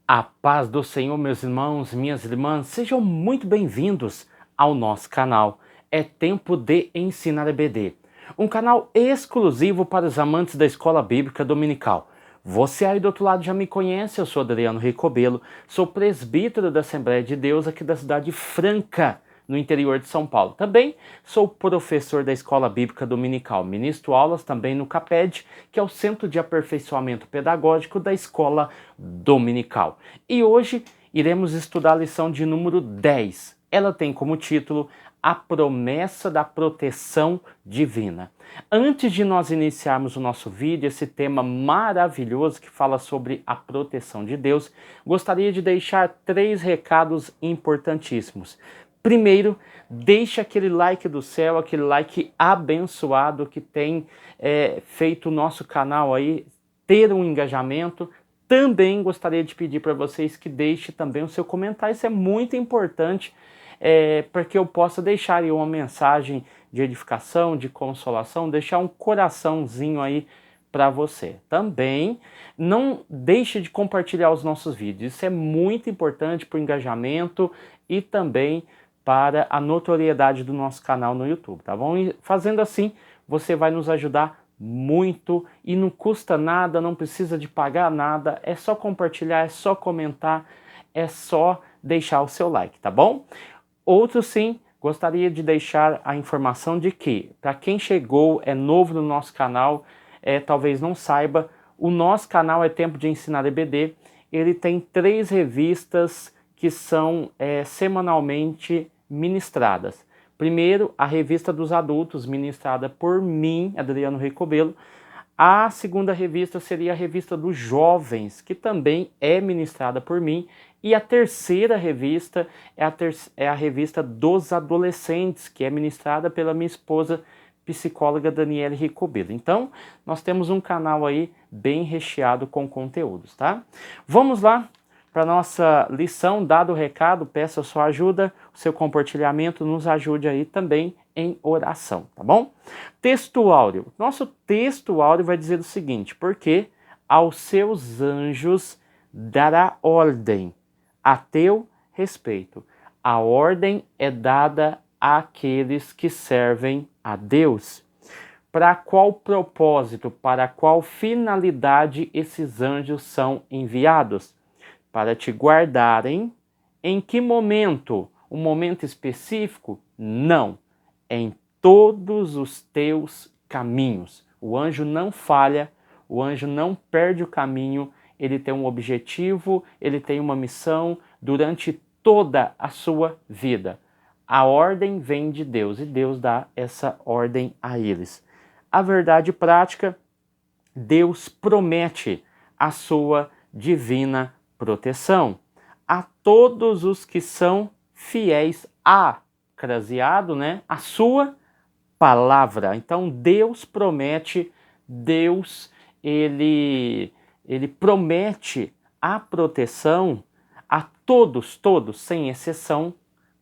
A paz do Senhor, meus irmãos, minhas irmãs, sejam muito bem-vindos ao nosso canal. É tempo de ensinar EBD, um canal exclusivo para os amantes da escola bíblica dominical. Você aí do outro lado já me conhece, eu sou Adriano Recobelo, sou presbítero da Assembleia de Deus aqui da cidade Franca, no interior de São Paulo. Também sou professor da Escola Bíblica Dominical. Ministro aulas também no CAPED, que é o Centro de Aperfeiçoamento Pedagógico da Escola Dominical. E hoje iremos estudar a lição de número 10. Ela tem como título A Promessa da Proteção Divina. Antes de nós iniciarmos o nosso vídeo, esse tema maravilhoso que fala sobre a proteção de Deus, gostaria de deixar 3 recados importantíssimos. Primeiro, deixe aquele like do céu, aquele like abençoado que tem feito o nosso canal aí ter um engajamento. Também gostaria de pedir para vocês que deixem também o seu comentário, isso é muito importante para que eu possa deixar aí uma mensagem de edificação, de consolação, deixar um coraçãozinho aí para você. Também não deixe de compartilhar os nossos vídeos, isso é muito importante para o engajamento e também para a notoriedade do nosso canal no YouTube, tá bom? E fazendo assim, você vai nos ajudar muito e não custa nada, não precisa de pagar nada, é só compartilhar, é só comentar, é só deixar o seu like, tá bom? Outro sim, gostaria de deixar a informação de que, para quem chegou, é novo no nosso canal, talvez não saiba, o nosso canal é Tempo de Ensinar EBD, ele tem 3 revistas que são semanalmente ministradas. Primeiro, a revista dos adultos, ministrada por mim, Adriano Recobelo. A segunda revista seria a revista dos jovens, que também é ministrada por mim. E a terceira revista é a revista dos adolescentes, que é ministrada pela minha esposa, psicóloga Daniele Recobelo. Então, nós temos um canal aí bem recheado com conteúdos, tá? Vamos lá para nossa lição. Dado o recado, peço a sua ajuda, o seu compartilhamento, nos ajude aí também em oração, tá bom? Texto áureo. Nosso texto áureo vai dizer o seguinte: porque aos seus anjos dará ordem a teu respeito. A ordem é dada àqueles que servem a Deus. Para qual propósito, para qual finalidade esses anjos são enviados? Para te guardarem. Em que momento? Um momento específico? Não. Em todos os teus caminhos. O anjo não falha, o anjo não perde o caminho, ele tem um objetivo, ele tem uma missão durante toda a sua vida. A ordem vem de Deus e Deus dá essa ordem a eles. A verdade prática, Deus promete a sua divina proteção a todos os que são fiéis craseado, né, a sua palavra. Então Deus promete, Deus ele promete a proteção a todos, sem exceção,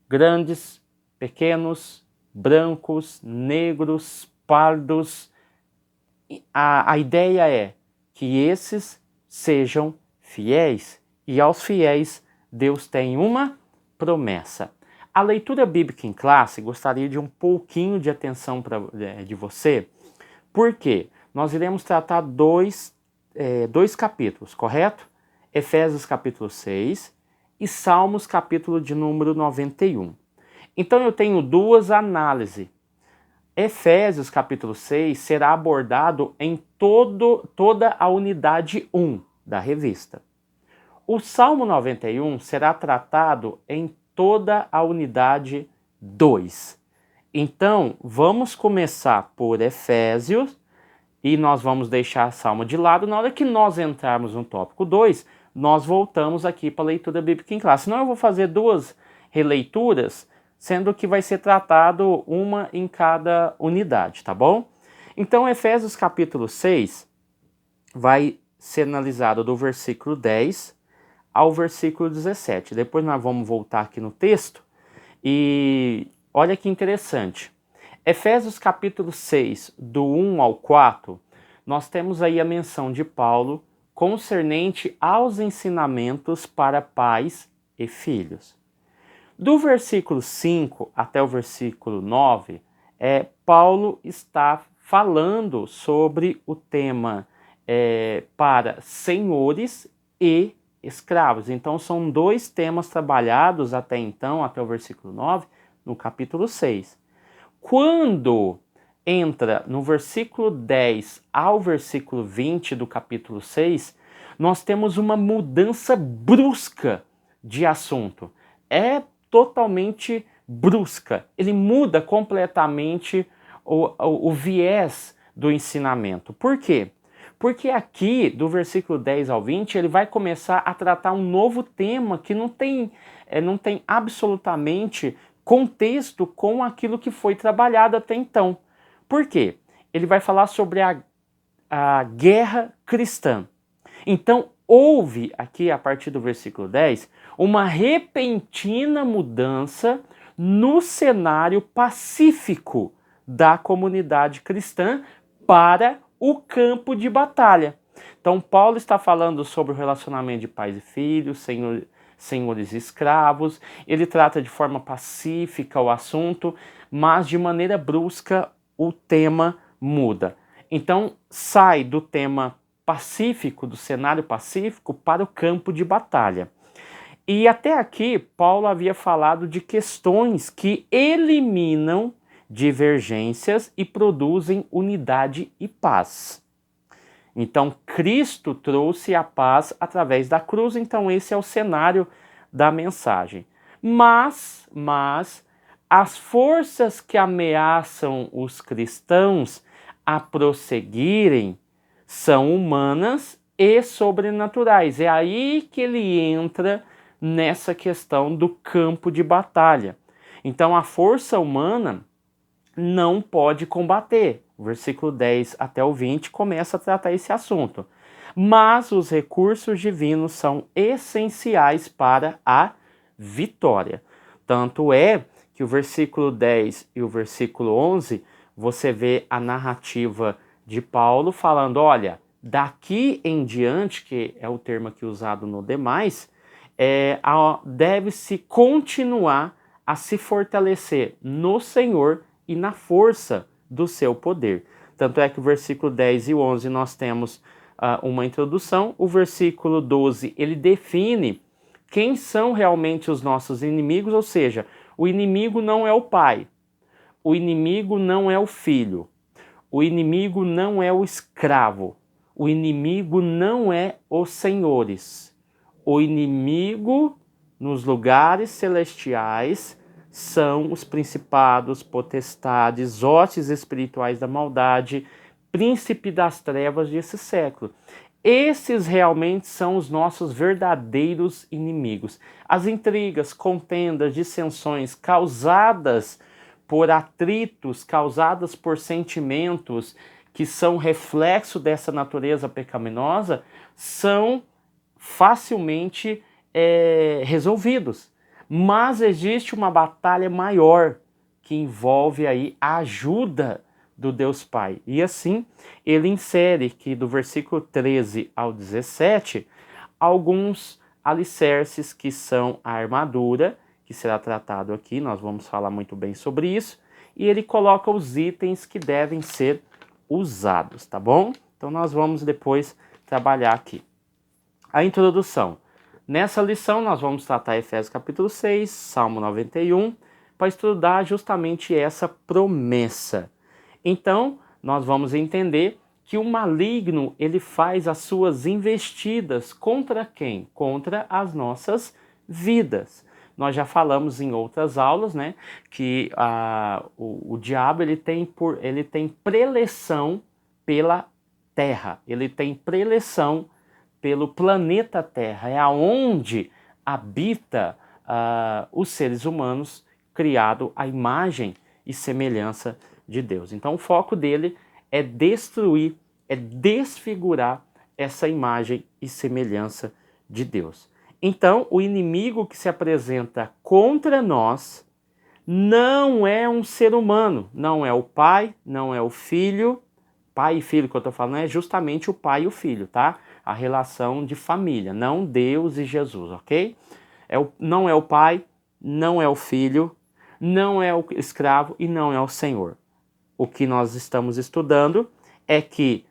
grandes, pequenos, brancos, negros, pardos. A ideia é que esses sejam fiéis, e aos fiéis Deus tem uma promessa. A leitura bíblica em classe, gostaria de um pouquinho de atenção de você, porque nós iremos tratar dois capítulos, correto? Efésios capítulo 6 e Salmos capítulo de número 91. Então eu tenho 2 análises. Efésios capítulo 6 será abordado em toda a unidade 1 da revista. O Salmo 91 será tratado em toda a unidade 2. Então, vamos começar por Efésios e nós vamos deixar Salmo de lado. Na hora que nós entrarmos no tópico 2, nós voltamos aqui para a leitura bíblica em classe. Senão eu vou fazer 2 releituras, sendo que vai ser tratado uma em cada unidade, tá bom? Então, Efésios capítulo 6 vai ser analisado do versículo 10 ao versículo 17. Depois nós vamos voltar aqui no texto e olha que interessante. Efésios capítulo 6, do 1 ao 4, nós temos aí a menção de Paulo concernente aos ensinamentos para pais e filhos. Do versículo 5 até o versículo 9, Paulo está falando sobre o tema para senhores e escravos. Então são dois temas trabalhados até então, até o versículo 9, no capítulo 6. Quando entra no versículo 10 ao versículo 20 do capítulo 6, nós temos uma mudança brusca de assunto. É totalmente brusca. Ele muda completamente o viés do ensinamento. Por quê? Porque aqui, do versículo 10 ao 20, ele vai começar a tratar um novo tema que não tem absolutamente contexto com aquilo que foi trabalhado até então. Por quê? Ele vai falar sobre a guerra cristã. Então, houve aqui, a partir do versículo 10, uma repentina mudança no cenário pacífico da comunidade cristã para o campo de batalha. Então, Paulo está falando sobre o relacionamento de pais e filhos, senhores e escravos. Ele trata de forma pacífica o assunto, mas de maneira brusca o tema muda. Então, sai do tema pacífico, do cenário pacífico, para o campo de batalha. E até aqui, Paulo havia falado de questões que eliminam divergências e produzem unidade e paz. Então, Cristo trouxe a paz através da cruz, então esse é o cenário da mensagem. Mas as forças que ameaçam os cristãos a prosseguirem são humanas e sobrenaturais. É aí que ele entra nessa questão do campo de batalha. Então, a força humana não pode combater. O versículo 10 até o 20 começa a tratar esse assunto. Mas os recursos divinos são essenciais para a vitória. Tanto é que o versículo 10 e o versículo 11, você vê a narrativa de Paulo falando, olha, daqui em diante, que é o termo aqui usado no demais, deve-se continuar a se fortalecer no Senhor e na força do seu poder. Tanto é que o versículo 10 e 11 nós temos uma introdução, o versículo 12 ele define quem são realmente os nossos inimigos, ou seja, o inimigo não é o pai, o inimigo não é o filho, o inimigo não é o escravo, o inimigo não é os senhores, o inimigo nos lugares celestiais são os principados, potestades, hostes espirituais da maldade, príncipe das trevas desse século. Esses realmente são os nossos verdadeiros inimigos. As intrigas, contendas, dissensões causadas por atritos, causadas por sentimentos que são reflexo dessa natureza pecaminosa, são facilmente resolvidos. Mas existe uma batalha maior que envolve aí a ajuda do Deus Pai. E assim, ele insere que do versículo 13 ao 17, alguns alicerces que são a armadura, que será tratado aqui, nós vamos falar muito bem sobre isso, e ele coloca os itens que devem ser usados, tá bom? Então nós vamos depois trabalhar aqui. A introdução. Nessa lição nós vamos tratar Efésios capítulo 6, Salmo 91, para estudar justamente essa promessa. Então, nós vamos entender que o maligno, ele faz as suas investidas contra quem? Contra as nossas vidas. Nós já falamos em outras aulas, né, que o diabo ele tem preleção pela Terra, ele tem preleção pelo planeta Terra, é aonde habita os seres humanos criado à imagem e semelhança de Deus. Então o foco dele é destruir, é desfigurar essa imagem e semelhança de Deus. Então o inimigo que se apresenta contra nós não é um ser humano, não é o pai, não é o filho. Pai e filho que eu estou falando é justamente o pai e o filho, tá? a relação de família, não Deus e Jesus, ok? Não é o pai, não é o filho, não é o escravo e não é o senhor. O que nós estamos estudando é que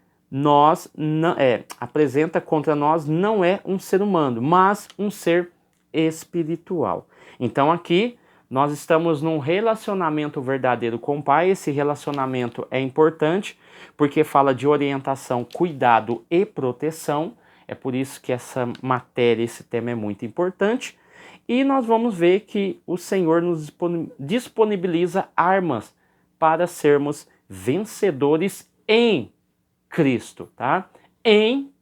apresenta contra nós não é um ser humano, mas um ser espiritual. Então aqui nós estamos num relacionamento verdadeiro com o Pai. Esse relacionamento é importante porque fala de orientação, cuidado e proteção. É por isso que essa matéria, esse tema é muito importante. E nós vamos ver que o Senhor nos disponibiliza armas para sermos vencedores em Cristo, tá? Em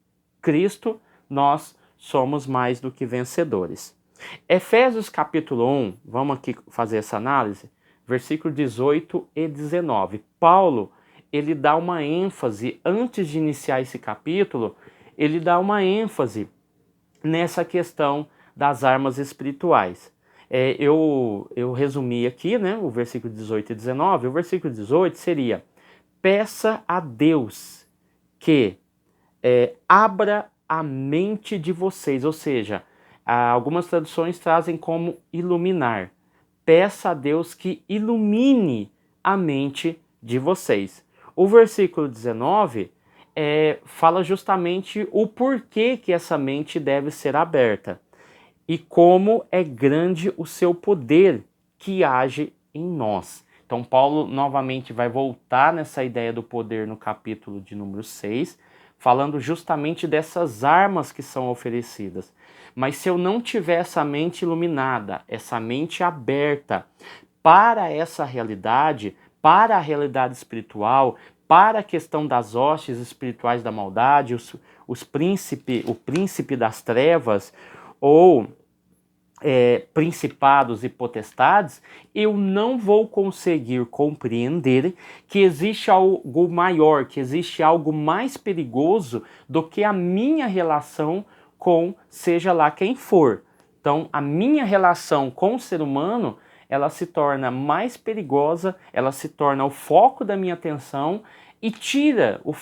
Cristo nós somos mais do que vencedores. Efésios capítulo 1, vamos aqui fazer essa análise, versículo 18 e 19. Paulo, ele dá uma ênfase, antes de iniciar esse capítulo, ele dá uma ênfase nessa questão das armas espirituais. Eu resumi aqui, né, o versículo 18 e 19. O versículo 18 seria: peça a Deus que abra a mente de vocês, ou seja, algumas traduções trazem como iluminar. Peça a Deus que ilumine a mente de vocês. O versículo 19 fala justamente o porquê que essa mente deve ser aberta e como é grande o seu poder que age em nós. Então Paulo novamente vai voltar nessa ideia do poder no capítulo de número 6, falando justamente dessas armas que são oferecidas. Mas se eu não tiver essa mente iluminada, essa mente aberta para essa realidade, para a realidade espiritual, para a questão das hostes espirituais da maldade, o príncipe das trevas, ou principados e potestades, eu não vou conseguir compreender que existe algo maior, que existe algo mais perigoso do que a minha relação com seja lá quem for. Então, a minha relação com o ser humano, ela se torna mais perigosa, ela se torna o foco da minha atenção e tira o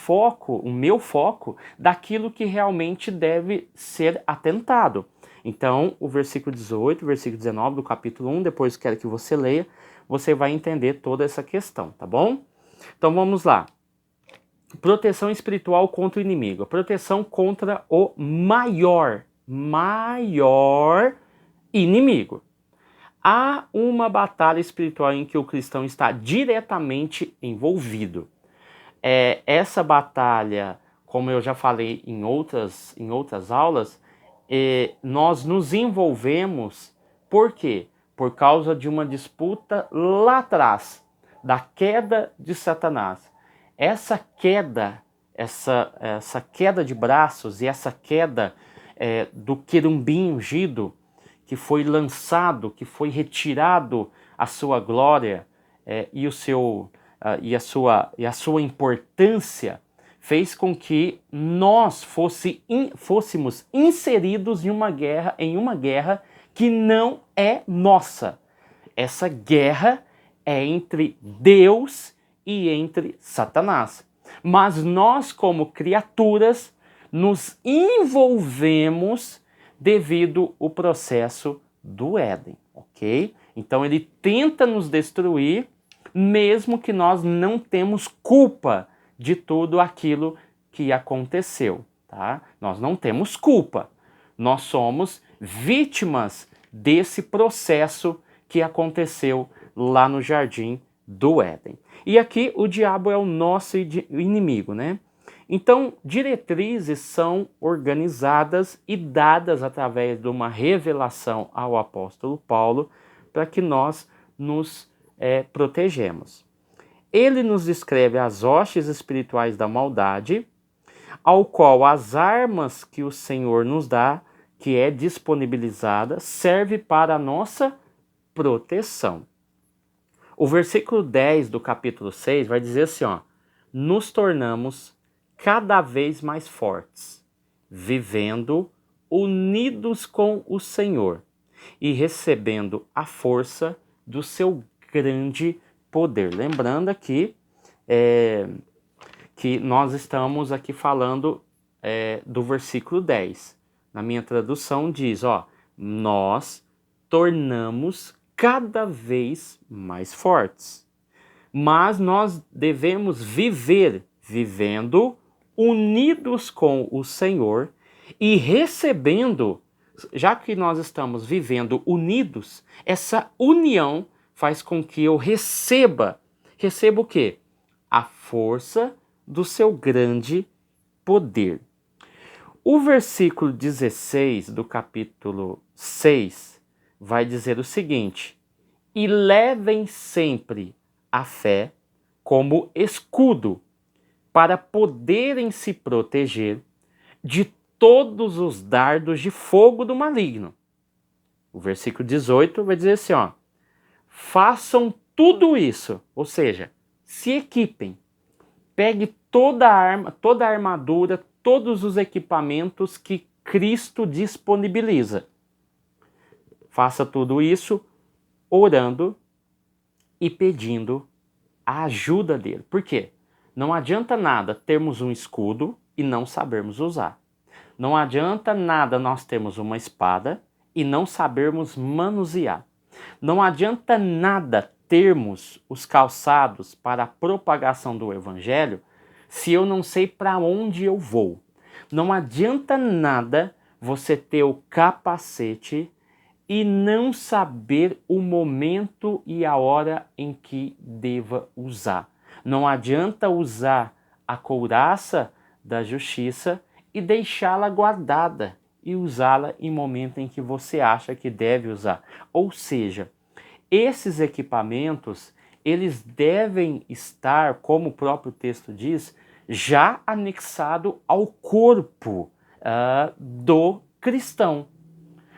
meu foco, daquilo que realmente deve ser atentado. Então, o versículo 18, o versículo 19 do capítulo 1, depois quero que você leia, você vai entender toda essa questão, tá bom? Então vamos lá. Proteção espiritual contra o inimigo. A proteção contra o maior inimigo. Há uma batalha espiritual em que o cristão está diretamente envolvido. Essa batalha, como eu já falei em outras aulas, nós nos envolvemos, por quê? Por causa de uma disputa lá atrás, da queda de Satanás. Essa queda de braços e essa queda do querubim ungido, que foi lançado, que foi retirado a sua glória e a sua importância, fez com que nós fôssemos inseridos em uma guerra que não é nossa. Essa guerra é entre Deus e entre Satanás. Mas nós, como criaturas, nos envolvemos devido ao processo do Éden, ok? Então ele tenta nos destruir, mesmo que nós não temos culpa de tudo aquilo que aconteceu, tá? Nós não temos culpa. Nós somos vítimas desse processo que aconteceu lá no jardim do Éden. E aqui o diabo é o nosso inimigo, né? Então, diretrizes são organizadas e dadas através de uma revelação ao apóstolo Paulo para que nós nos protegemos. Ele nos descreve as hostes espirituais da maldade, ao qual as armas que o Senhor nos dá, que é disponibilizada, serve para a nossa proteção. O versículo 10 do capítulo 6 vai dizer assim, ó: nos tornamos cada vez mais fortes, vivendo unidos com o Senhor e recebendo a força do seu grande poder. Lembrando aqui que nós estamos aqui falando do versículo 10. Na minha tradução diz, nós tornamos cada vez mais fortes. Mas nós devemos vivendo unidos com o Senhor e recebendo, já que nós estamos vivendo unidos, essa união faz com que eu receba o quê? A força do seu grande poder. O versículo 16 do capítulo 6 vai dizer o seguinte: e levem sempre a fé como escudo para poderem se proteger de todos os dardos de fogo do maligno. O versículo 18 vai dizer assim, façam tudo isso, ou seja, se equipem, pegue toda a armadura, todos os equipamentos que Cristo disponibiliza. Faça tudo isso orando e pedindo a ajuda dele. Por quê? Não adianta nada termos um escudo e não sabermos usar. Não adianta nada nós termos uma espada e não sabermos manusear. Não adianta nada termos os calçados para a propagação do evangelho se eu não sei para onde eu vou. Não adianta nada você ter o capacete e não saber o momento e a hora em que deva usar. Não adianta usar a couraça da justiça e deixá-la guardada e usá-la em momento em que você acha que deve usar. Ou seja, esses equipamentos, eles devem estar, como o próprio texto diz, já anexado ao corpo do cristão.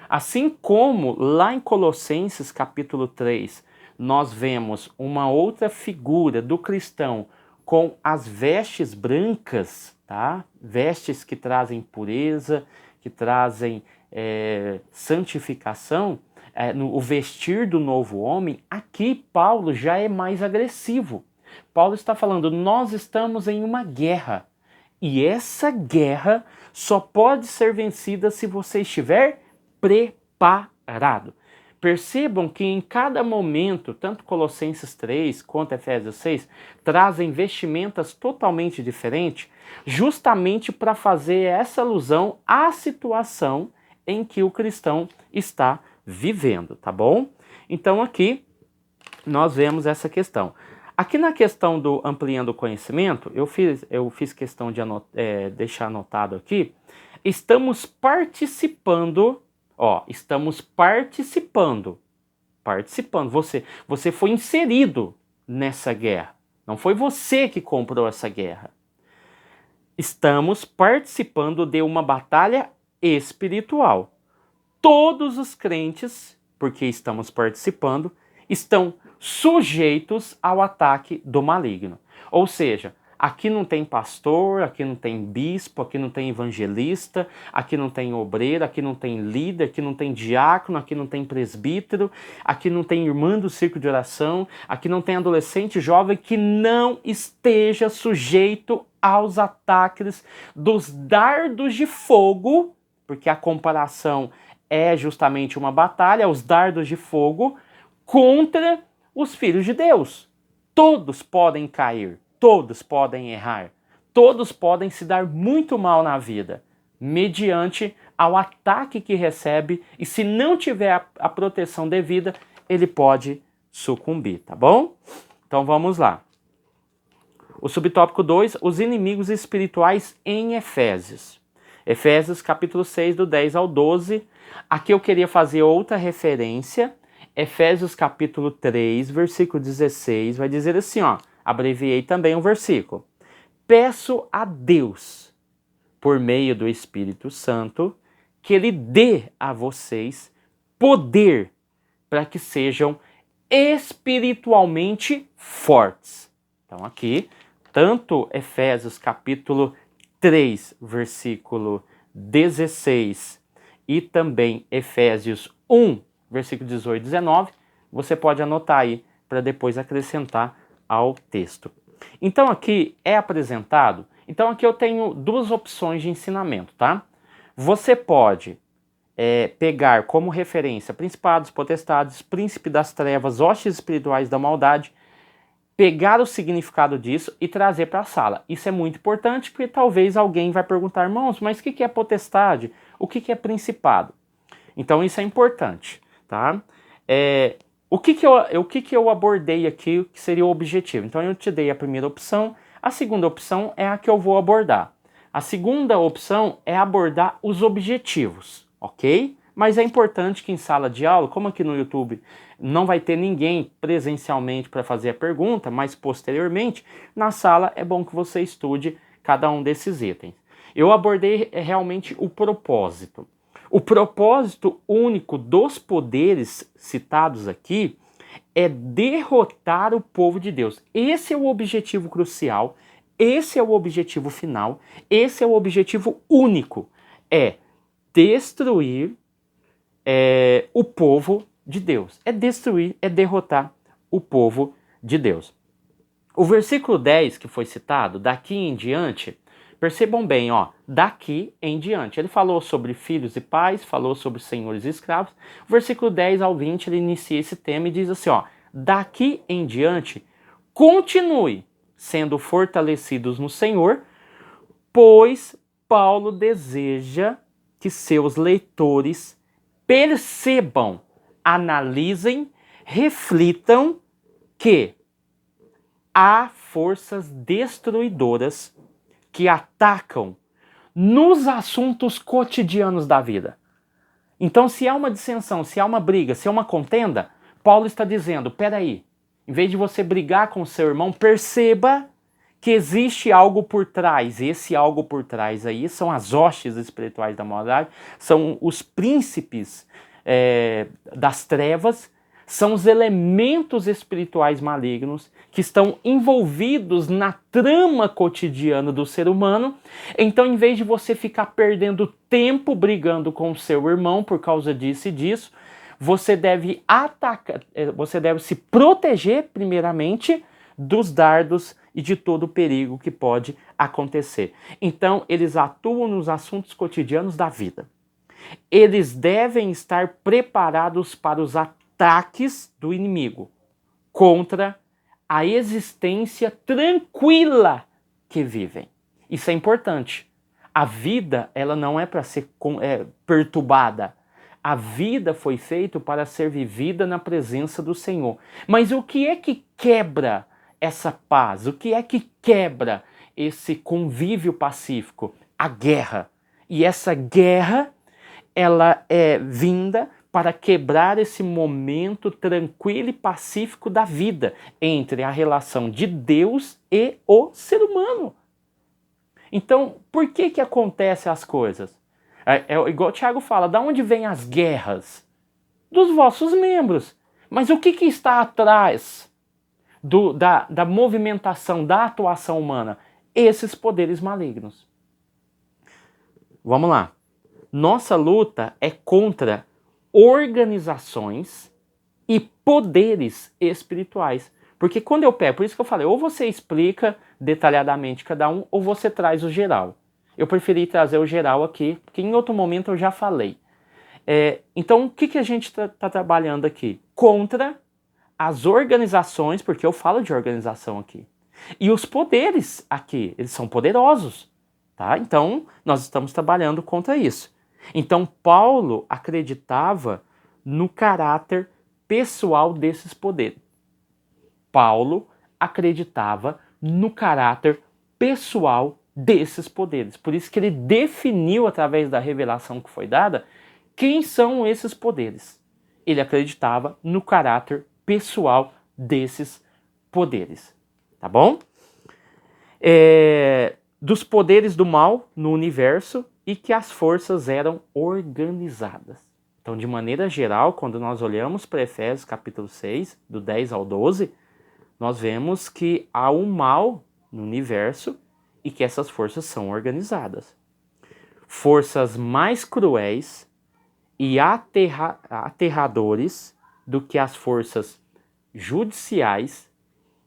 Assim como lá em Colossenses capítulo 3, nós vemos uma outra figura do cristão com as vestes brancas, tá? Vestes que trazem pureza, que trazem santificação, o vestir do novo homem. Aqui Paulo já é mais agressivo. Paulo está falando, nós estamos em uma guerra, e essa guerra só pode ser vencida se você estiver preparado. Percebam que em cada momento, tanto Colossenses 3 quanto Efésios 6, trazem vestimentas totalmente diferentes, justamente para fazer essa alusão à situação em que o cristão está vivendo, tá bom? Então aqui nós vemos essa questão. Aqui na questão do ampliando o conhecimento, eu fiz questão de deixar anotado aqui, estamos participando. Estamos participando. Você foi inserido nessa guerra. Não foi você que comprou essa guerra. Estamos participando de uma batalha espiritual. Todos os crentes, porque estamos participando, estão sujeitos ao ataque do maligno. Ou seja, aqui não tem pastor, aqui não tem bispo, aqui não tem evangelista, aqui não tem obreiro, aqui não tem líder, aqui não tem diácono, aqui não tem presbítero, aqui não tem irmã do círculo de oração, aqui não tem adolescente jovem que não esteja sujeito aos ataques dos dardos de fogo, porque a comparação é justamente uma batalha, os dardos de fogo contra os filhos de Deus. Todos podem cair. Todos podem errar, todos podem se dar muito mal na vida, mediante ao ataque que recebe, e se não tiver a proteção devida, ele pode sucumbir, tá bom? Então vamos lá. O subtópico 2, os inimigos espirituais em Efésios. Efésios capítulo 6, do 10 ao 12. Aqui eu queria fazer outra referência. Efésios capítulo 3, versículo 16, vai dizer assim, abreviei também o versículo. Peço a Deus, por meio do Espírito Santo, que Ele dê a vocês poder para que sejam espiritualmente fortes. Então aqui, tanto Efésios capítulo 3, versículo 16 e também Efésios 1, versículo 18 e 19, você pode anotar aí para depois acrescentar ao texto. Então aqui é apresentado, Então aqui eu tenho duas opções de ensinamento, tá? Você pode pegar como referência principados, potestades, príncipe das trevas, hostes espirituais da maldade, pegar o significado disso e trazer para a sala. Isso é muito importante porque talvez alguém vai perguntar, irmãos, mas o que é potestade? O que é principado? Então isso é importante, tá? O que eu abordei aqui que seria o objetivo? Então eu te dei a primeira opção, a segunda opção é a que eu vou abordar. A segunda opção é abordar os objetivos, ok? Mas é importante que em sala de aula, como aqui no YouTube não vai ter ninguém presencialmente para fazer a pergunta, mas posteriormente, na sala é bom que você estude cada um desses itens. Eu abordei realmente o propósito. O propósito único dos poderes citados aqui é derrotar o povo de Deus. Esse é o objetivo crucial, esse é o objetivo final, esse é o objetivo único. É destruir o povo de Deus. É destruir, é derrotar o povo de Deus. O versículo 10 que foi citado, daqui em diante, percebam bem, ó, daqui em diante. Ele falou sobre filhos e pais, falou sobre senhores e escravos. O versículo 10 ao 20 ele inicia esse tema e diz assim, ó, daqui em diante, continue sendo fortalecidos no Senhor, pois Paulo deseja que seus leitores percebam, analisem, reflitam que há forças destruidoras que atacam nos assuntos cotidianos da vida. Então, se há uma dissensão, se há uma briga, se há uma contenda, Paulo está dizendo, peraí, em vez de você brigar com seu irmão, perceba que existe algo por trás. Esse algo por trás aí são as hostes espirituais da maldade, são os príncipes das trevas, são os elementos espirituais malignos que estão envolvidos na trama cotidiana do ser humano. Então, em vez de você ficar perdendo tempo brigando com o seu irmão por causa disso e disso, você deve atacar, você deve se proteger primeiramente dos dardos e de todo o perigo que pode acontecer. Então, eles atuam nos assuntos cotidianos da vida. Eles devem estar preparados para os ataques do inimigo contra a existência tranquila que vivem. Isso é importante. A vida, ela não é para ser perturbada. A vida foi feita para ser vivida na presença do Senhor. Mas o que é que quebra essa paz? O que é que quebra esse convívio pacífico? A guerra. E essa guerra, ela é vinda para quebrar esse momento tranquilo e pacífico da vida entre a relação de Deus e o ser humano. Então, por que acontecem as coisas? Igual o Tiago fala, da onde vêm as guerras? Dos vossos membros. Mas o que está atrás da movimentação, da atuação humana? Esses poderes malignos. Vamos lá. Nossa luta é contra organizações e poderes espirituais. Porque quando eu pego, por isso que eu falei, ou você explica detalhadamente cada um, ou você traz o geral. Eu preferi trazer o geral aqui, porque em outro momento eu já falei. Então, o que a gente está trabalhando aqui? Contra as organizações, porque eu falo de organização aqui. E os poderes aqui, eles são poderosos. Tá? Então, nós estamos trabalhando contra isso. Então, Paulo acreditava no caráter pessoal desses poderes. Paulo acreditava no caráter pessoal desses poderes. Por isso que ele definiu, através da revelação que foi dada, quem são esses poderes. Ele acreditava no caráter pessoal desses poderes. Tá bom? Dos poderes do mal no universo e que as forças eram organizadas. Então, de maneira geral, quando nós olhamos para Efésios capítulo 6, do 10 ao 12, nós vemos que há um mal no universo e que essas forças são organizadas. Forças mais cruéis e aterradores do que as forças judiciais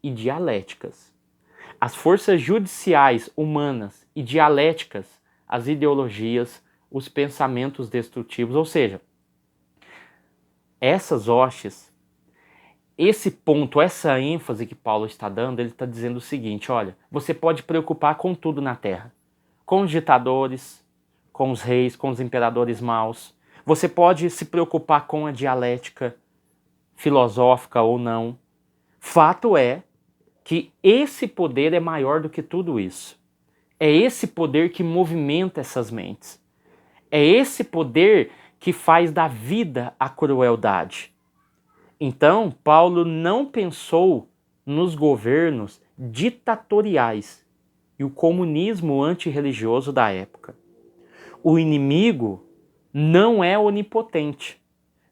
e dialéticas. as forças judiciais humanas e dialéticas, as ideologias, os pensamentos destrutivos, ou seja, essas hostes, esse ponto, essa ênfase que Paulo está dando, ele está dizendo o seguinte, olha, você pode preocupar com tudo na terra, com os ditadores, com os reis, com os imperadores maus, você pode se preocupar com a dialética filosófica ou não. Fato é que esse poder é maior do que tudo isso. É esse poder que movimenta essas mentes. É esse poder que faz da vida a crueldade. Então, Paulo não pensou nos governos ditatoriais e o comunismo antirreligioso da época. O inimigo não é onipotente,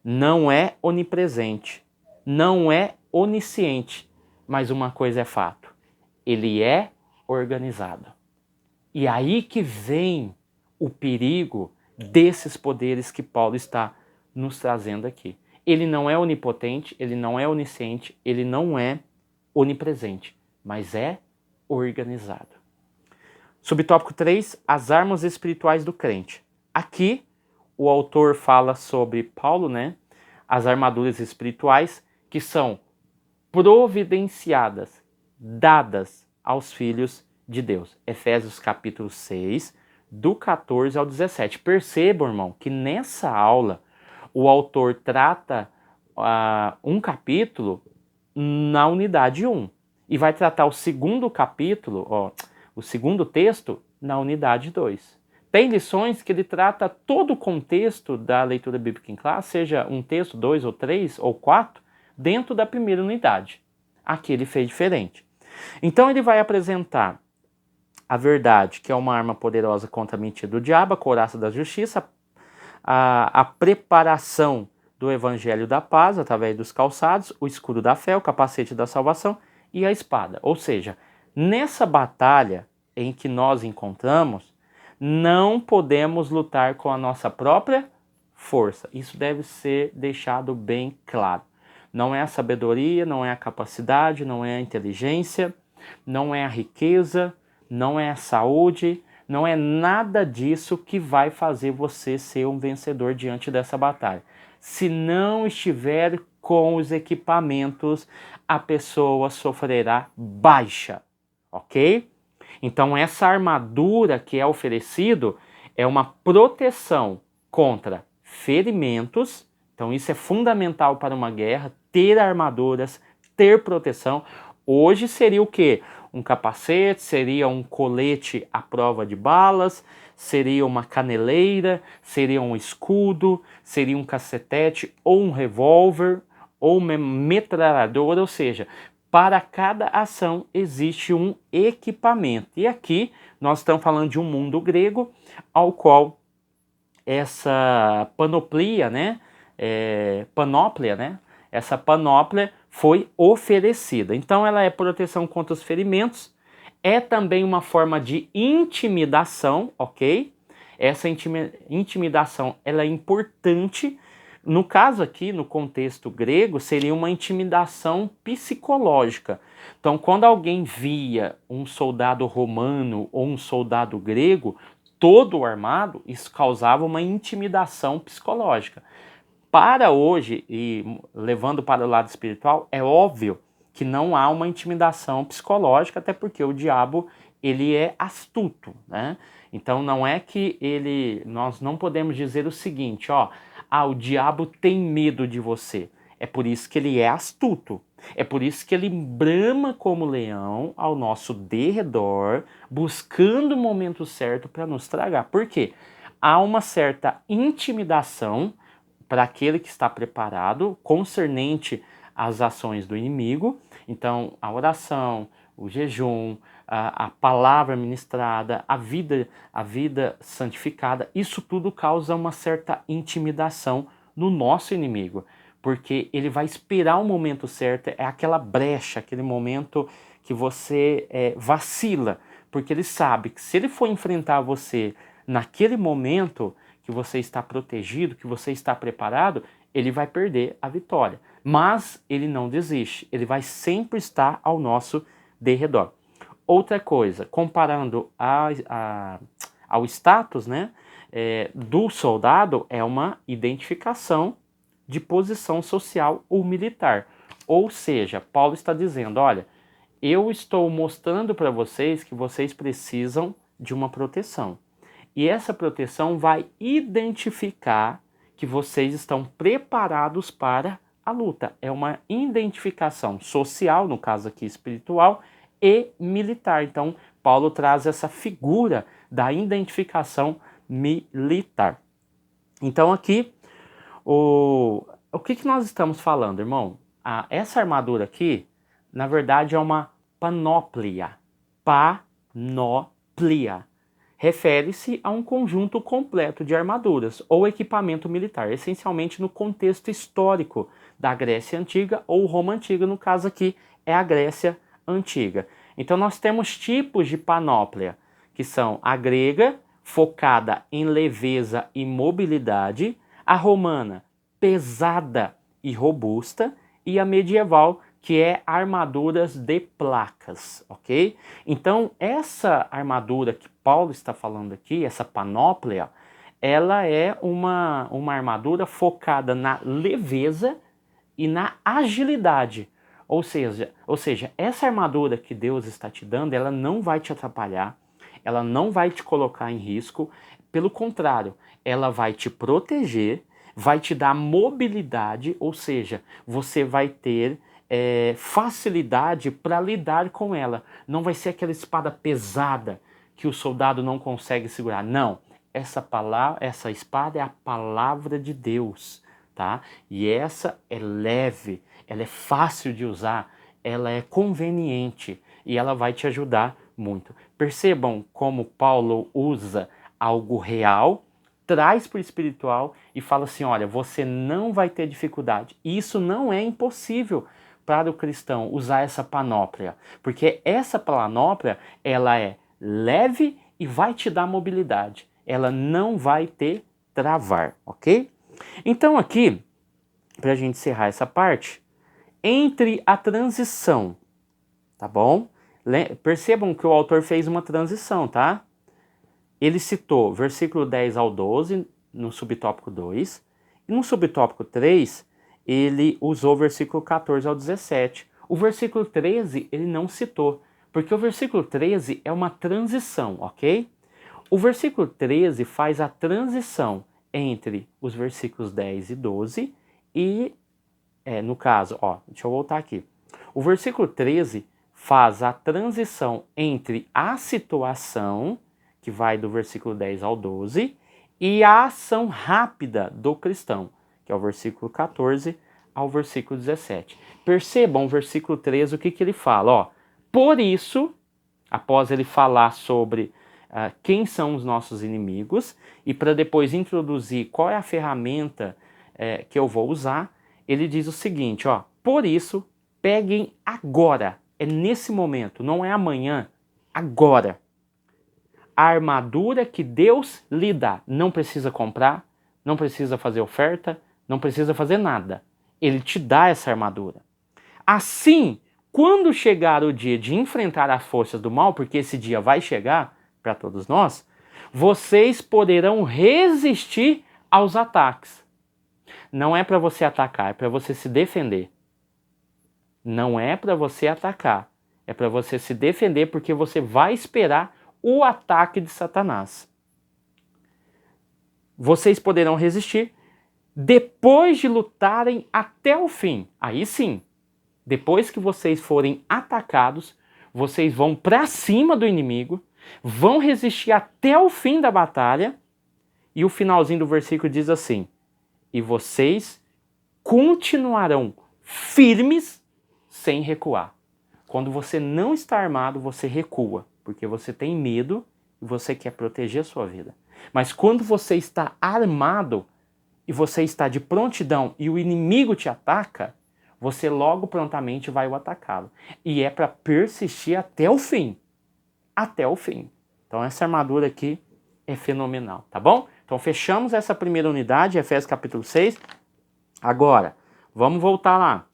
não é onipresente, não é onisciente, mas uma coisa é fato, ele é organizado. E aí que vem o perigo desses poderes que Paulo está nos trazendo aqui. Ele não é onipotente, ele não é onisciente, ele não é onipresente, mas é organizado. Subtópico 3, as armas espirituais do crente. Aqui, o autor fala sobre Paulo, né? As armaduras espirituais que são providenciadas, dadas aos filhos de Deus. Efésios capítulo 6, do 14 ao 17. Percebam, irmão, que nessa aula o autor trata um capítulo na unidade 1 e vai tratar o segundo capítulo, o segundo texto, na unidade 2. Tem lições que ele trata todo o contexto da leitura bíblica em classe, seja um texto, 2 ou 3 ou 4, dentro da primeira unidade. Aqui ele fez diferente. Então ele vai apresentar a verdade, que é uma arma poderosa contra a mentira do diabo, a couraça da justiça, a preparação do evangelho da paz, através dos calçados, o escudo da fé, o capacete da salvação e a espada. Ou seja, nessa batalha em que nós encontramos, não podemos lutar com a nossa própria força. Isso deve ser deixado bem claro. Não é a sabedoria, não é a capacidade, não é a inteligência, não é a riqueza, não é a saúde, não é nada disso que vai fazer você ser um vencedor diante dessa batalha. Se não estiver com os equipamentos, a pessoa sofrerá baixa, ok? Então essa armadura que é oferecido é uma proteção contra ferimentos. Então isso é fundamental para uma guerra, ter armaduras, ter proteção. Hoje seria o quê? Um capacete, seria um colete à prova de balas, seria uma caneleira, seria um escudo, seria um cacetete ou um revólver ou uma metralhadora, ou seja, para cada ação existe um equipamento. E aqui nós estamos falando de um mundo grego ao qual essa panoplia, essa panóplia foi oferecida. Então ela é proteção contra os ferimentos, é também uma forma de intimidação, ok? Essa intimidação ela é importante. No caso aqui, no contexto grego, seria uma intimidação psicológica. Então, quando alguém via um soldado romano ou um soldado grego todo armado, isso causava uma intimidação psicológica. Para hoje, e levando para o lado espiritual, é óbvio que não há uma intimidação psicológica, até porque o diabo ele é astuto, né? Então não é que nós não podemos dizer o seguinte, o diabo tem medo de você. É por isso que ele é astuto. É por isso que ele brama como leão ao nosso derredor, buscando o momento certo para nos tragar. Por quê? Há uma certa intimidação para aquele que está preparado, concernente às ações do inimigo. Então, a oração, o jejum, a palavra ministrada, a vida santificada, isso tudo causa uma certa intimidação no nosso inimigo, porque ele vai esperar o momento certo, é aquela brecha, aquele momento que você vacila, porque ele sabe que se ele for enfrentar você naquele momento que você está protegido, que você está preparado, ele vai perder a vitória. Mas ele não desiste, ele vai sempre estar ao nosso derredor. Outra coisa, comparando ao status, né, do soldado, é uma identificação de posição social ou militar. Ou seja, Paulo está dizendo, olha, eu estou mostrando para vocês que vocês precisam de uma proteção. E essa proteção vai identificar que vocês estão preparados para a luta. É uma identificação social, no caso aqui espiritual, e militar. Então, Paulo traz essa figura da identificação militar. Então, aqui, o que nós estamos falando, irmão? Essa armadura aqui, na verdade, é uma panóplia. Panóplia. Refere-se a um conjunto completo de armaduras ou equipamento militar, essencialmente no contexto histórico da Grécia Antiga ou Roma Antiga, no caso aqui é a Grécia Antiga. Então nós temos tipos de panóplia, que são a grega, focada em leveza e mobilidade, a romana, pesada e robusta, e a medieval, que é armaduras de placas, ok? Então, essa armadura que Paulo está falando aqui, essa panóplia, ela é uma armadura focada na leveza e na agilidade. Ou seja, essa armadura que Deus está te dando, ela não vai te atrapalhar, ela não vai te colocar em risco, pelo contrário, ela vai te proteger, vai te dar mobilidade, ou seja, você vai ter facilidade para lidar com ela. Não vai ser aquela espada pesada que o soldado não consegue segurar. Não, essa espada é a palavra de Deus, tá? E essa é leve, ela é fácil de usar, ela é conveniente e ela vai te ajudar muito. Percebam como Paulo usa algo real, traz para o espiritual e fala assim, olha, você não vai ter dificuldade. Isso não é impossível para o cristão usar essa panóplia, porque essa panóplia, ela é leve e vai te dar mobilidade. Ela não vai te travar, ok? Então aqui, para a gente encerrar essa parte, entre a transição, tá bom? Percebam que o autor fez uma transição, tá? Ele citou versículo 10 ao 12 no subtópico 2, e no subtópico 3, ele usou o versículo 14 ao 17. O versículo 13 ele não citou, porque o versículo 13 é uma transição, ok? O versículo 13 faz a transição entre os versículos 10 e 12 e, no caso, deixa eu voltar aqui. O versículo 13 faz a transição entre a situação, que vai do versículo 10 ao 12, e a ação rápida do cristão, que é o versículo 14 ao versículo 17. Percebam o versículo 13, o que ele fala? Por isso, após ele falar sobre quem são os nossos inimigos, e para depois introduzir qual é a ferramenta que eu vou usar, ele diz o seguinte, por isso, peguem agora, é nesse momento, não é amanhã, agora. A armadura que Deus lhe dá. Não precisa comprar, não precisa fazer oferta, não precisa fazer nada. Ele te dá essa armadura. Assim, quando chegar o dia de enfrentar as forças do mal, porque esse dia vai chegar para todos nós, vocês poderão resistir aos ataques. Não é para você atacar, é para você se defender. Não é para você atacar, é para você se defender, porque você vai esperar o ataque de Satanás. Vocês poderão resistir depois de lutarem até o fim. Aí sim, depois que vocês forem atacados, vocês vão para cima do inimigo, vão resistir até o fim da batalha, e o finalzinho do versículo diz assim, e vocês continuarão firmes sem recuar. Quando você não está armado, você recua, porque você tem medo e você quer proteger a sua vida. Mas quando você está armado e você está de prontidão e o inimigo te ataca, você logo prontamente vai o atacá-lo. E é para persistir até o fim. Até o fim. Então essa armadura aqui é fenomenal, tá bom? Então fechamos essa primeira unidade, Efésios capítulo 6. Agora, vamos voltar lá.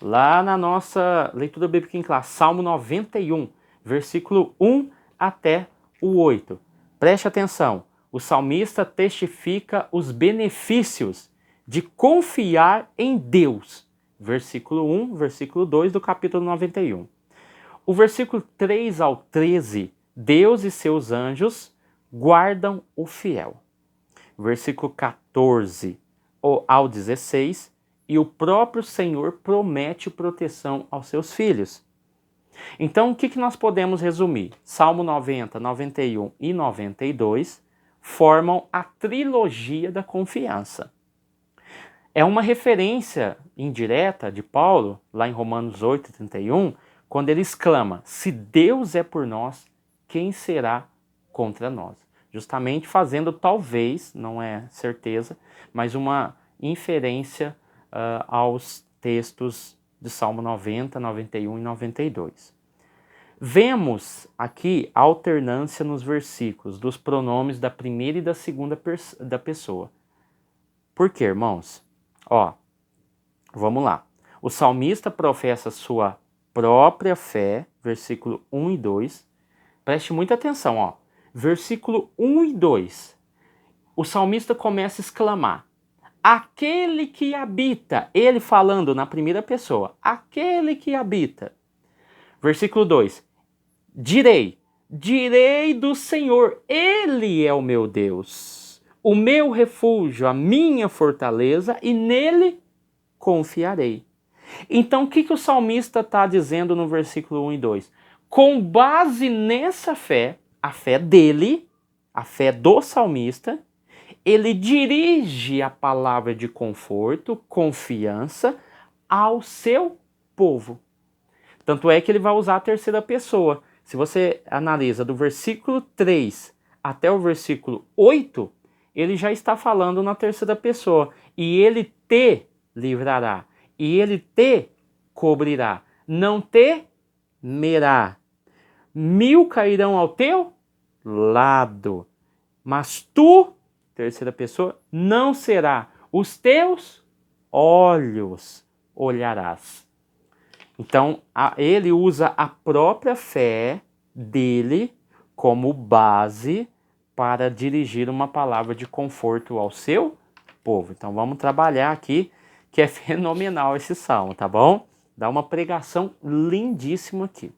Lá na nossa leitura bíblica em classe, Salmo 91, versículo 1 até o 8. Preste atenção, o salmista testifica os benefícios de confiar em Deus. Versículo 1, versículo 2 do capítulo 91. O versículo 3 ao 13, Deus e seus anjos guardam o fiel. Versículo 14 ao 16, e o próprio Senhor promete proteção aos seus filhos. Então, o que nós podemos resumir? Salmo 90, 91 e 92 formam a trilogia da confiança. É uma referência indireta de Paulo, lá em Romanos 8, 31, quando ele exclama: se Deus é por nós, quem será contra nós? Justamente fazendo, talvez, não é certeza, mas uma inferência aos textos de Salmo 90, 91 e 92. Vemos aqui a alternância nos versículos dos pronomes da primeira e da segunda da pessoa. Por quê, irmãos? Vamos lá. O salmista professa sua própria fé, versículo 1 e 2. Preste muita atenção, versículo 1 e 2. O salmista começa a exclamar: aquele que habita, ele falando na primeira pessoa, aquele que habita. Versículo 2, direi do Senhor, ele é o meu Deus, o meu refúgio, a minha fortaleza, e nele confiarei. Então, o que o salmista está dizendo no versículo 1 e 2? Com base nessa fé, a fé dele, a fé do salmista, ele dirige a palavra de conforto, confiança ao seu povo. Tanto é que ele vai usar a terceira pessoa. Se você analisa do versículo 3 até o versículo 8, ele já está falando na terceira pessoa. E ele te livrará, e ele te cobrirá, não temerá. 1000 cairão ao teu lado, mas tu, terceira pessoa, não será, os teus olhos olharás. Então, ele usa a própria fé dele como base para dirigir uma palavra de conforto ao seu povo. Então, vamos trabalhar aqui, que é fenomenal esse salmo, tá bom? Dá uma pregação lindíssima aqui.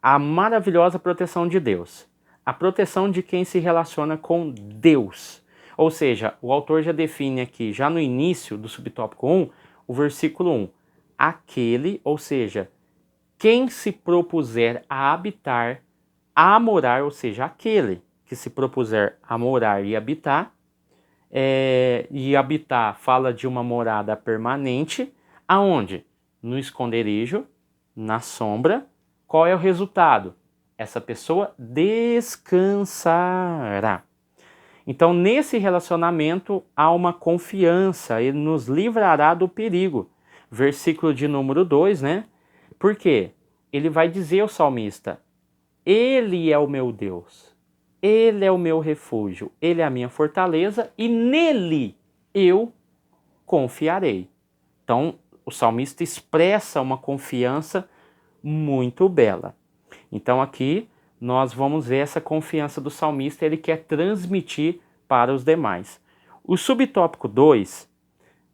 A maravilhosa proteção de Deus. A proteção de quem se relaciona com Deus. Ou seja, o autor já define aqui, já no início do subtópico 1, o versículo 1. Aquele, ou seja, quem se propuser a habitar, a morar, ou seja, aquele que se propuser a morar e habitar, e habitar fala de uma morada permanente, aonde? No esconderijo, na sombra. Qual é o resultado? Essa pessoa descansará. Então, nesse relacionamento há uma confiança, ele nos livrará do perigo. Versículo de número 2, né? Por quê? Ele vai dizer ao salmista: ele é o meu Deus, ele é o meu refúgio, ele é a minha fortaleza e nele eu confiarei. Então, o salmista expressa uma confiança muito bela. Então, aqui nós vamos ver essa confiança do salmista, ele quer transmitir para os demais. O subtópico 2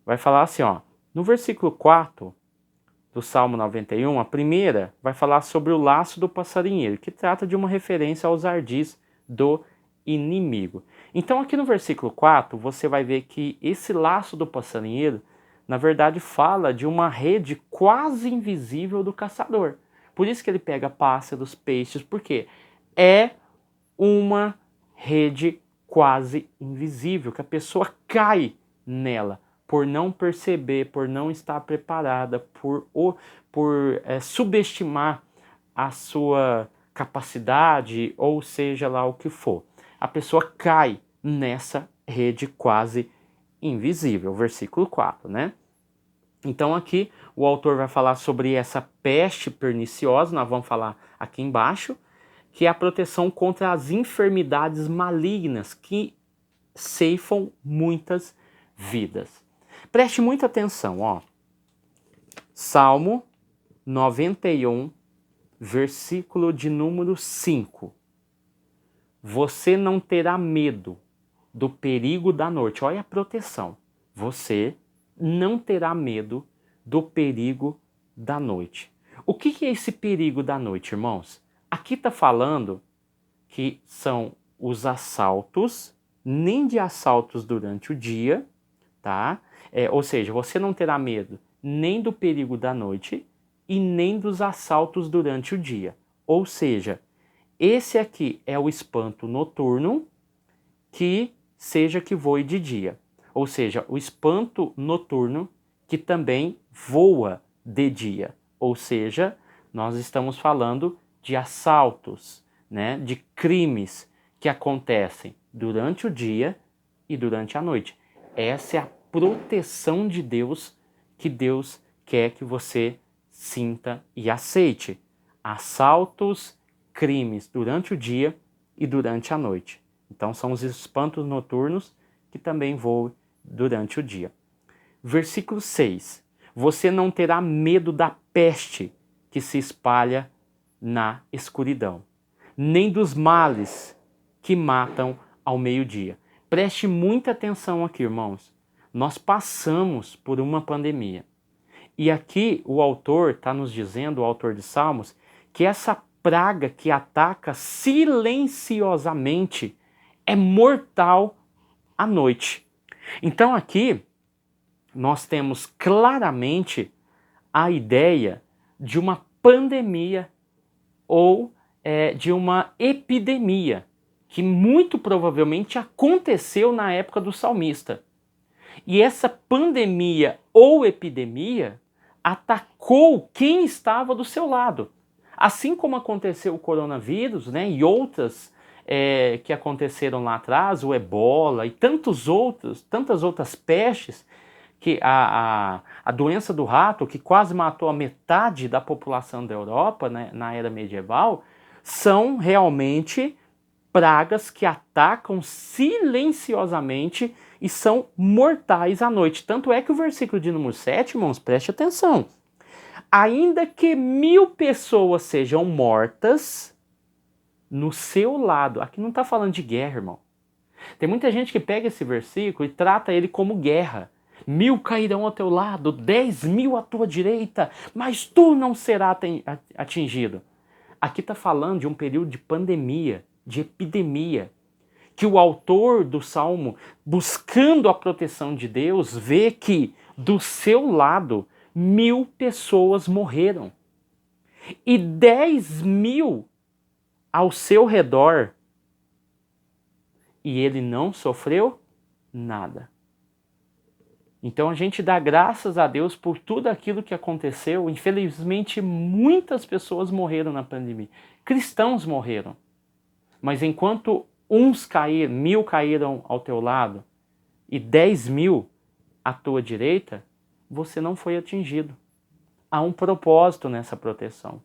vai falar assim, no versículo 4 do Salmo 91, a primeira vai falar sobre o laço do passarinheiro, que trata de uma referência aos ardis do inimigo. Então aqui no versículo 4, você vai ver que esse laço do passarinheiro, na verdade, fala de uma rede quase invisível do caçador. Por isso que ele pega pássaros, peixes, porque é uma rede quase invisível, que a pessoa cai nela, por não perceber, por não estar preparada, por subestimar a sua capacidade, ou seja lá o que for. A pessoa cai nessa rede quase invisível, versículo 4, né? Então aqui o autor vai falar sobre essa peste perniciosa, nós vamos falar aqui embaixo, que é a proteção contra as enfermidades malignas que ceifam muitas vidas. Preste muita atenção, Salmo 91, versículo de número 5. Você não terá medo do perigo da noite. Olha a proteção. Você não terá medo do perigo da noite. O que é esse perigo da noite, irmãos? Aqui está falando que são os assaltos, nem de assaltos durante o dia, tá? Ou seja, você não terá medo nem do perigo da noite e nem dos assaltos durante o dia. Ou seja, esse aqui é o espanto noturno que seja que voe de dia. Ou seja, o espanto noturno que também voa de dia. Ou seja, nós estamos falando de assaltos, né, de crimes que acontecem durante o dia e durante a noite. Essa é a proteção de Deus que Deus quer que você sinta e aceite. Assaltos, crimes durante o dia e durante a noite. Então são os espantos noturnos que também voam durante o dia. Versículo 6. Você não terá medo da peste que se espalha na escuridão, nem dos males que matam ao meio-dia. Preste muita atenção aqui, irmãos. Nós passamos por uma pandemia. E aqui o autor está nos dizendo, o autor de Salmos, que essa praga que ataca silenciosamente é mortal à noite. Então aqui nós temos claramente a ideia de uma pandemia ou de uma epidemia que muito provavelmente aconteceu na época do salmista. E essa pandemia ou epidemia atacou quem estava do seu lado. Assim como aconteceu o coronavírus, né, e outras que aconteceram lá atrás, o ebola e tantas outras pestes, que a doença do rato, que quase matou a metade da população da Europa, né, na era medieval, são realmente pragas que atacam silenciosamente e são mortais à noite. Tanto é que o versículo de número 7, irmãos, preste atenção. Ainda que 1000 pessoas sejam mortas no seu lado. Aqui não está falando de guerra, irmão. Tem muita gente que pega esse versículo e trata ele como guerra. 1000 cairão ao teu lado, 10.000 à tua direita, mas tu não serás atingido. Aqui está falando de um período de pandemia, de epidemia, que o autor do Salmo, buscando a proteção de Deus, vê que do seu lado 1000 pessoas morreram e 10.000 ao seu redor e ele não sofreu nada. Então a gente dá graças a Deus por tudo aquilo que aconteceu. Infelizmente, muitas pessoas morreram na pandemia. Cristãos morreram. Mas enquanto 1000 caíram ao teu lado e 10.000 à tua direita, você não foi atingido. Há um propósito nessa proteção.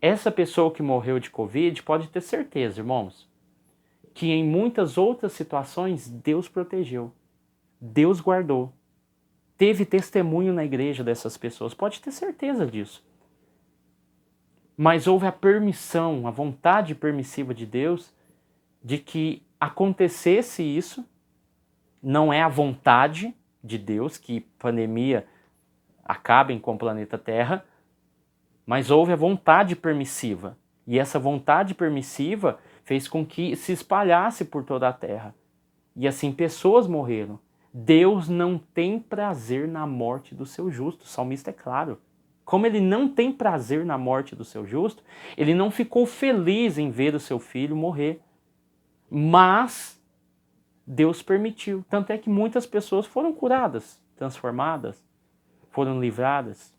Essa pessoa que morreu de Covid pode ter certeza, irmãos, que em muitas outras situações Deus protegeu. Deus guardou. Teve testemunho na igreja dessas pessoas. Pode ter certeza disso. Mas houve a permissão, a vontade permissiva de Deus de que acontecesse isso. Não é a vontade de Deus que pandemia acabe com o planeta Terra, mas houve a vontade permissiva. E essa vontade permissiva fez com que se espalhasse por toda a Terra. E assim pessoas morreram. Deus não tem prazer na morte do seu justo. O salmista é claro. Como ele não tem prazer na morte do seu justo, ele não ficou feliz em ver o seu filho morrer. Mas Deus permitiu. Tanto é que muitas pessoas foram curadas, transformadas, foram livradas.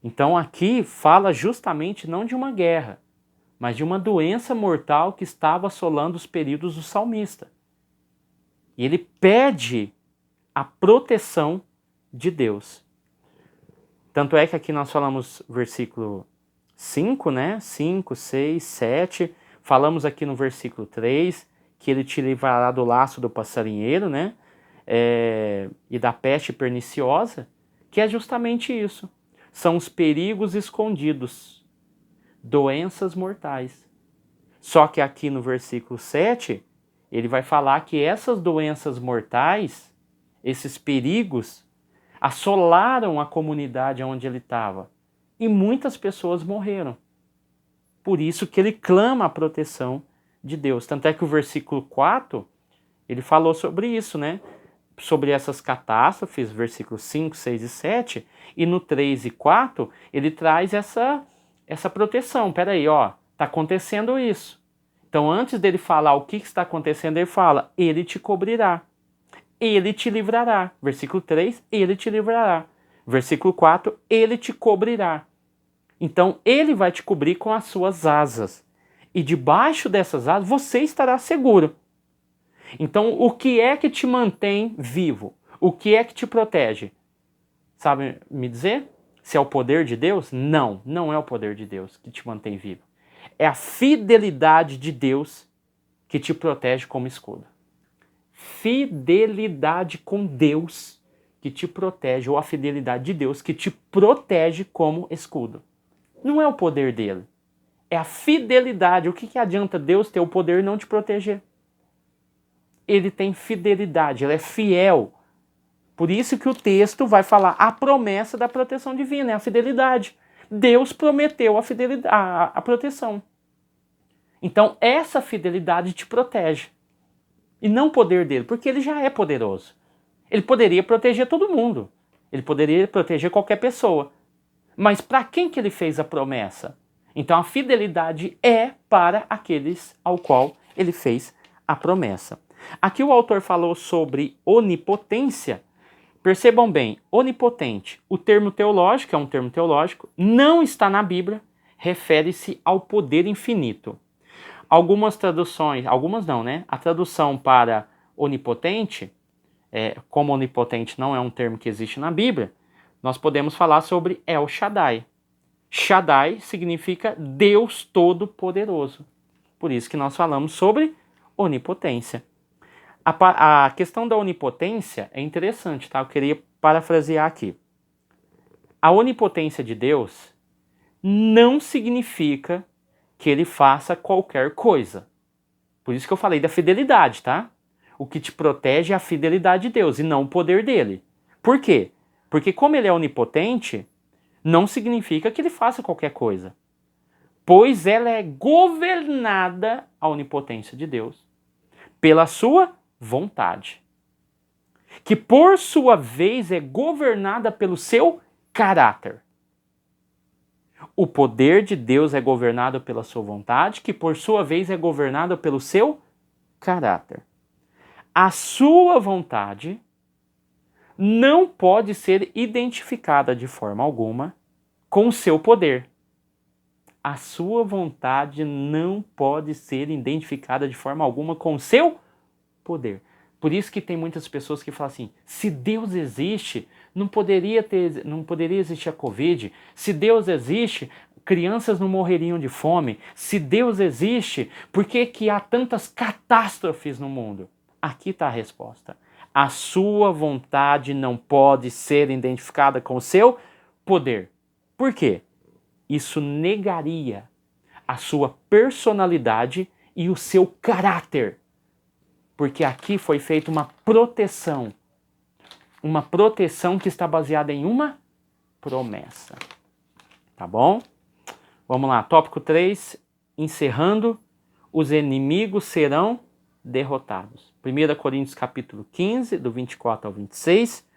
Então aqui fala justamente não de uma guerra, mas de uma doença mortal que estava assolando os períodos do salmista. E ele pede a proteção de Deus. Tanto é que aqui nós falamos versículo 5, né? 5, 6, 7. Falamos aqui no versículo 3 que ele te livrará do laço do passarinheiro, né? E da peste perniciosa, que é justamente isso. São os perigos escondidos doenças mortais. Só que aqui no versículo 7, ele vai falar que essas doenças mortais, esses perigos, assolaram a comunidade onde ele estava. E muitas pessoas morreram. Por isso que ele clama a proteção de Deus. Tanto é que o versículo 4, ele falou sobre isso, né? Sobre essas catástrofes, versículos 5, 6 e 7. E no 3 e 4, ele traz essa proteção. Peraí, ó, tá acontecendo isso. Então, antes dele falar o que está acontecendo, ele fala, ele te cobrirá. Ele te livrará. Versículo 3, ele te livrará. Versículo 4, ele te cobrirá. Então, ele vai te cobrir com as suas asas. E debaixo dessas asas, você estará seguro. Então, o que é que te mantém vivo? O que é que te protege? Sabe me dizer? Se é o poder de Deus? Não, não é o poder de Deus que te mantém vivo. É a fidelidade de Deus que te protege como escudo. Fidelidade com Deus que te protege, ou a fidelidade de Deus que te protege como escudo. Não é o poder dele, é a fidelidade. O que adianta Deus ter o poder e não te proteger? Ele tem fidelidade, ele é fiel. Por isso que o texto vai falar a promessa da proteção divina, é a fidelidade. Deus prometeu a fidelidade, a proteção. Então essa fidelidade te protege. E não o poder dele, porque ele já é poderoso. Ele poderia proteger todo mundo. Ele poderia proteger qualquer pessoa. Mas para quem que ele fez a promessa? Então a fidelidade é para aqueles ao qual ele fez a promessa. Aqui o autor falou sobre onipotência. Percebam bem, onipotente, o termo teológico, é um termo teológico, não está na Bíblia, refere-se ao poder infinito. Algumas traduções, algumas não, né? A tradução para onipotente, como onipotente não é um termo que existe na Bíblia, nós podemos falar sobre El Shaddai. Shaddai significa Deus Todo-Poderoso. Por isso que nós falamos sobre onipotência. A questão da onipotência é interessante, tá? Eu queria parafrasear aqui. A onipotência de Deus não significa que ele faça qualquer coisa. Por isso que eu falei da fidelidade, tá? O que te protege é a fidelidade de Deus e não o poder dele. Por quê? Porque como ele é onipotente, não significa que ele faça qualquer coisa. Pois ela é governada, a onipotência de Deus, pela sua vontade. Que por sua vez é governada pelo seu caráter. O poder de Deus é governado pela sua vontade, que por sua vez é governado pelo seu caráter. A sua vontade não pode ser identificada de forma alguma com o seu poder. A sua vontade não pode ser identificada de forma alguma com o seu poder. Por isso que tem muitas pessoas que falam assim, se Deus existe, não poderia existir a Covid. Se Deus existe, crianças não morreriam de fome. Se Deus existe, por que que há tantas catástrofes no mundo? Aqui está a resposta. A sua vontade não pode ser identificada com o seu poder. Por quê? Isso negaria a sua personalidade e o seu caráter. Porque aqui foi feita uma proteção que está baseada em uma promessa. Tá bom? Vamos lá, tópico 3, encerrando, os inimigos serão derrotados. 1 Coríntios capítulo 15, do 24 ao 26,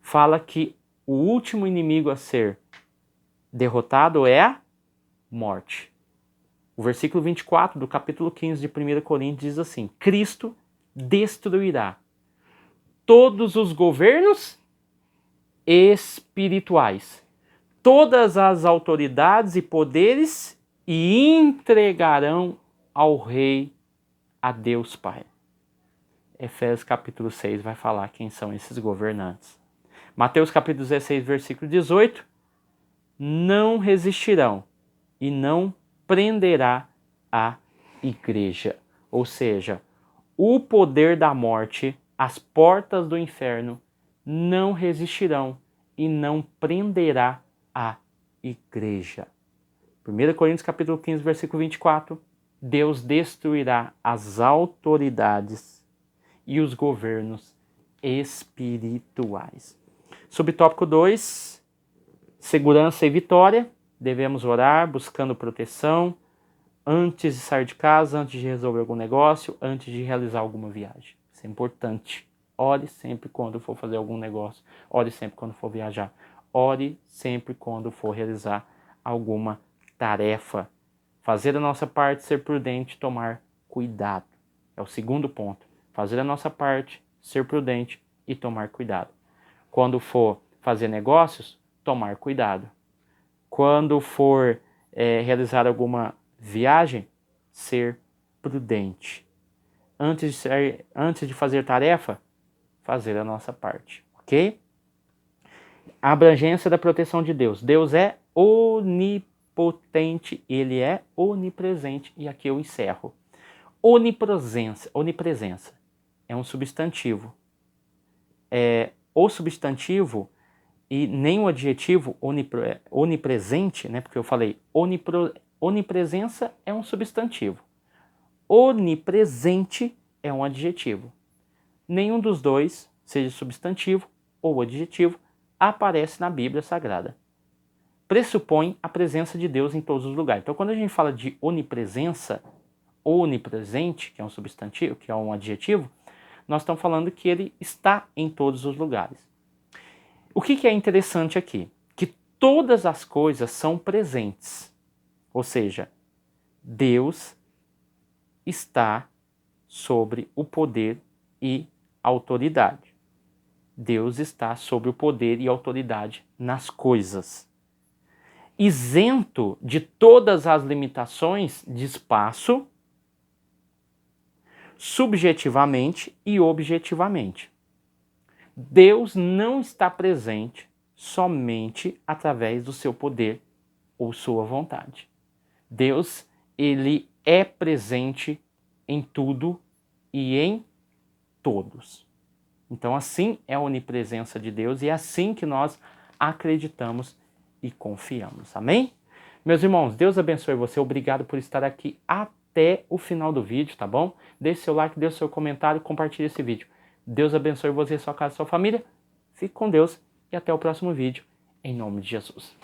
fala que o último inimigo a ser derrotado é a morte. O versículo 24 do capítulo 15 de 1 Coríntios diz assim, Cristo destruirá todos os governos espirituais, todas as autoridades e poderes e entregarão ao Rei, a Deus Pai. Efésios capítulo 6 vai falar quem são esses governantes. Mateus capítulo 16, versículo 18, não resistirão e não prenderá a igreja. Ou seja, o poder da morte, as portas do inferno, não resistirão e não prenderá a igreja. 1 Coríntios capítulo 15, versículo 24, Deus destruirá as autoridades e os governos espirituais. Subtópico 2, segurança e vitória. Devemos orar buscando proteção antes de sair de casa, antes de resolver algum negócio, antes de realizar alguma viagem. Isso é importante. Ore sempre quando for fazer algum negócio. Ore sempre quando for viajar. Ore sempre quando for realizar alguma tarefa. Fazer a nossa parte, ser prudente, tomar cuidado. É o segundo ponto. Fazer a nossa parte, ser prudente e tomar cuidado. Quando for fazer negócios, tomar cuidado. Quando for realizar alguma viagem, ser prudente. Antes de fazer tarefa, fazer a nossa parte, ok? A abrangência da proteção de Deus. Deus é onipotente, Ele é onipresente. E aqui eu encerro. Onipresença é um substantivo. O substantivo e nem o adjetivo onipresente, né? Porque eu falei onipresença é um substantivo. Onipresente é um adjetivo. Nenhum dos dois, seja substantivo ou adjetivo, aparece na Bíblia Sagrada. Pressupõe a presença de Deus em todos os lugares. Então, quando a gente fala de onipresença ou onipresente, que é um substantivo, que é um adjetivo, nós estamos falando que ele está em todos os lugares. O que é interessante aqui? Que todas as coisas são presentes. Ou seja, Deus está sobre o poder e autoridade. Deus está sobre o poder e autoridade nas coisas. Isento de todas as limitações de espaço, subjetivamente e objetivamente. Deus não está presente somente através do seu poder ou sua vontade. Deus, ele é presente em tudo e em todos. Então, assim é a onipresença de Deus e é assim que nós acreditamos e confiamos. Amém? Meus irmãos, Deus abençoe você. Obrigado por estar aqui até o final do vídeo, tá bom? Deixe seu like, deixe seu comentário, compartilhe esse vídeo. Deus abençoe você, sua casa e sua família. Fique com Deus e até o próximo vídeo. Em nome de Jesus.